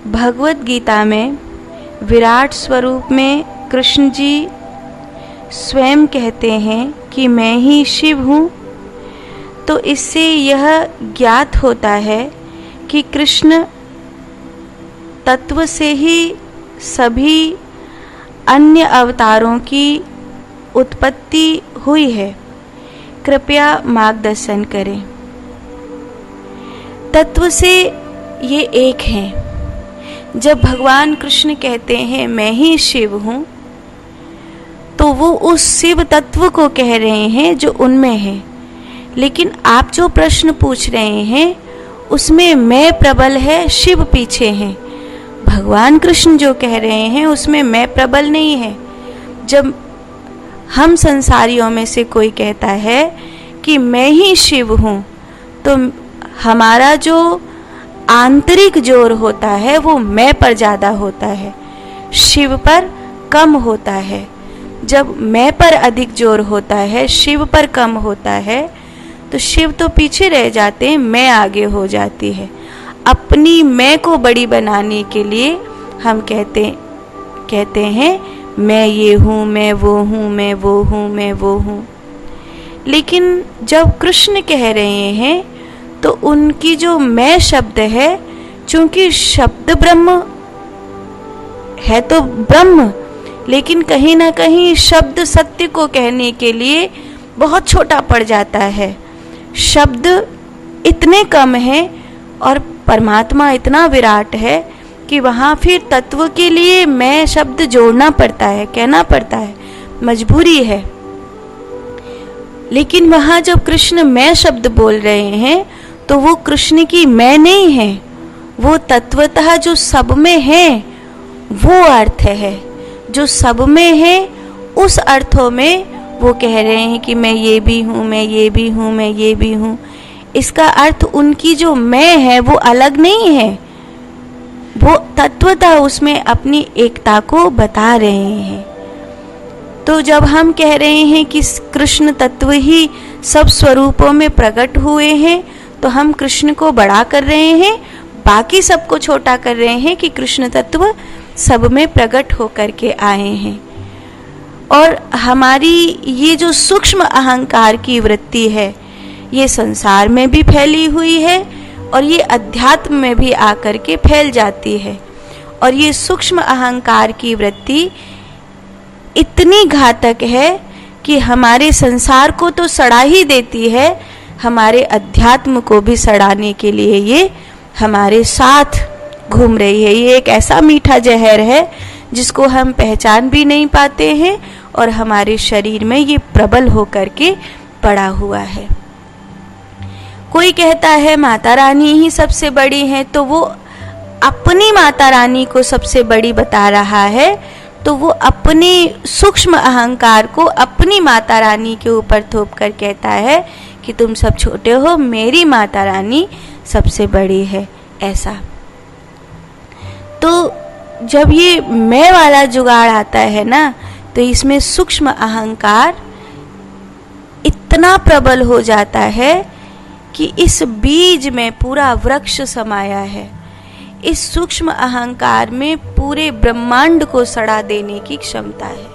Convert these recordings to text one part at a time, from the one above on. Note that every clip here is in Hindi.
भगवत गीता में विराट स्वरूप में कृष्ण जी स्वयं कहते हैं कि मैं ही शिव हूँ, तो इससे यह ज्ञात होता है कि कृष्ण तत्व से ही सभी अन्य अवतारों की उत्पत्ति हुई है। कृपया मार्गदर्शन करें। तत्व से ये एक हैं। जब भगवान कृष्ण कहते हैं मैं ही शिव हूँ, तो वो उस शिव तत्व को कह रहे हैं जो उनमें है। लेकिन आप जो प्रश्न पूछ रहे हैं उसमें मैं प्रबल है, शिव पीछे हैं। भगवान कृष्ण जो कह रहे हैं उसमें मैं प्रबल नहीं है। जब हम संसारियों में से कोई कहता है कि मैं ही शिव हूँ, तो हमारा जो आंतरिक जोर होता है वो मैं पर ज़्यादा होता है, शिव पर कम होता है। जब मैं पर अधिक जोर होता है, शिव पर कम होता है, तो शिव तो पीछे रह जाते हैं, मैं आगे हो जाती है। अपनी मैं को बड़ी बनाने के लिए हम कहते हैं मैं ये हूँ, मैं वो हूँ, मैं वो हूँ, मैं वो हूँ। लेकिन जब कृष्ण कह रहे हैं तो उनकी जो मैं शब्द है, चूंकि शब्द ब्रह्म है तो ब्रह्म, लेकिन कहीं ना कहीं शब्द सत्य को कहने के लिए बहुत छोटा पड़ जाता है। शब्द इतने कम हैं और परमात्मा इतना विराट है कि वहाँ फिर तत्व के लिए मैं शब्द जोड़ना पड़ता है, कहना पड़ता है, मजबूरी है। लेकिन वहाँ जब कृष्ण मैं शब्द बोल रहे हैं तो वो कृष्ण की मैं नहीं है, वो तत्वतः जो सब में है वो अर्थ है। जो सब में है उस अर्थों में वो कह रहे हैं कि मैं ये भी हूँ, मैं ये भी हूँ, मैं ये भी हूँ। इसका अर्थ उनकी जो मैं है वो अलग नहीं है, वो तत्वतः उसमें अपनी एकता को बता रहे हैं। तो जब हम कह रहे हैं कि कृष्ण तत्व ही सब स्वरूपों में प्रकट हुए हैं, तो हम कृष्ण को बड़ा कर रहे हैं, बाकी सबको छोटा कर रहे हैं कि कृष्ण तत्व सब में प्रकट होकर के आए हैं। और हमारी ये जो सूक्ष्म अहंकार की वृत्ति है, ये संसार में भी फैली हुई है और ये अध्यात्म में भी आकर के फैल जाती है। और ये सूक्ष्म अहंकार की वृत्ति इतनी घातक है कि हमारे संसार को तो सड़ा ही देती है, हमारे अध्यात्म को भी सड़ाने के लिए ये हमारे साथ घूम रही है। ये एक ऐसा मीठा जहर है जिसको हम पहचान भी नहीं पाते हैं और हमारे शरीर में ये प्रबल होकर के पड़ा हुआ है। कोई कहता है माता रानी ही सबसे बड़ी है, तो वो अपनी माता रानी को सबसे बड़ी बता रहा है, तो वो अपने सूक्ष्म अहंकार को अपनी माता रानी के ऊपर थोप कर कहता है कि तुम सब छोटे हो, मेरी माता रानी सबसे बड़ी है। ऐसा तो जब ये मैं वाला जुगाड़ आता है ना, तो इसमें सूक्ष्म अहंकार इतना प्रबल हो जाता है कि इस बीज में पूरा वृक्ष समाया है। इस सूक्ष्म अहंकार में पूरे ब्रह्मांड को सड़ा देने की क्षमता है,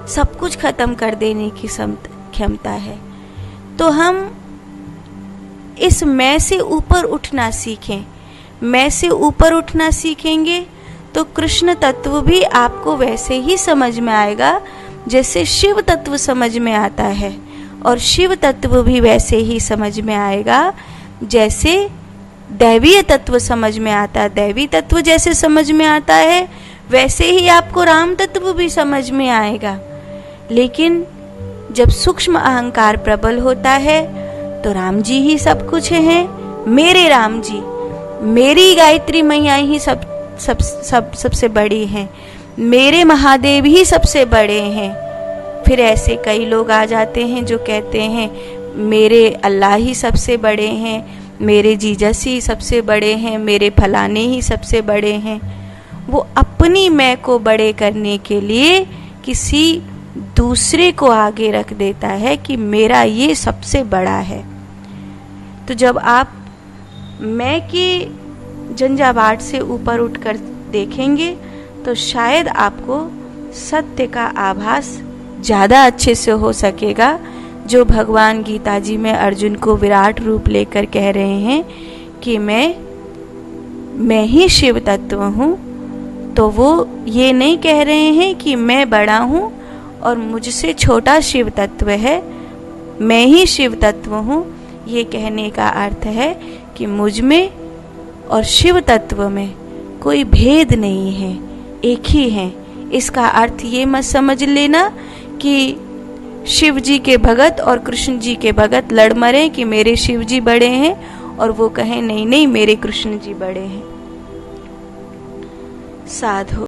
सब कुछ खत्म कर देने की क्षमता है। तो हम इस मैं से ऊपर उठना सीखें। मैं से ऊपर उठना सीखेंगे तो कृष्ण तत्व भी आपको वैसे ही समझ में आएगा जैसे शिव तत्व समझ में आता है, और शिव तत्व भी वैसे ही समझ में आएगा जैसे दैवीय तत्व समझ में आता है। दैवी तत्व जैसे समझ में आता है वैसे ही आपको राम तत्व भी समझ में आएगा। लेकिन जब सूक्ष्म अहंकार प्रबल होता है तो राम जी ही सब कुछ हैं, मेरे राम जी, मेरी गायत्री मैया ही सबसे बड़ी हैं, मेरे महादेव ही सबसे बड़े हैं। फिर ऐसे कई लोग आ जाते हैं जो कहते हैं मेरे अल्लाह ही सबसे बड़े हैं, मेरे जीजस ही सबसे बड़े हैं, मेरे फलाने ही सबसे बड़े हैं। वो अपनी मैं को बड़े करने के लिए किसी दूसरे को आगे रख देता है कि मेरा ये सबसे बड़ा है। तो जब आप मैं के झंझावात से ऊपर उठकर देखेंगे तो शायद आपको सत्य का आभास ज़्यादा अच्छे से हो सकेगा। जो भगवान गीता जी में अर्जुन को विराट रूप लेकर कह रहे हैं कि मैं ही शिव तत्व हूँ, तो वो ये नहीं कह रहे हैं कि मैं बड़ा हूँ और मुझसे छोटा शिव तत्व है, मैं ही शिव तत्व हूँ। ये कहने का अर्थ है कि मुझ में और शिव तत्व में कोई भेद नहीं है, एक ही है। इसका अर्थ ये मत समझ लेना कि शिव जी के भगत और कृष्ण जी के भगत लड़ मरे कि मेरे शिव जी बड़े हैं और वो कहें नहीं नहीं मेरे कृष्ण जी बड़े हैं। साधु।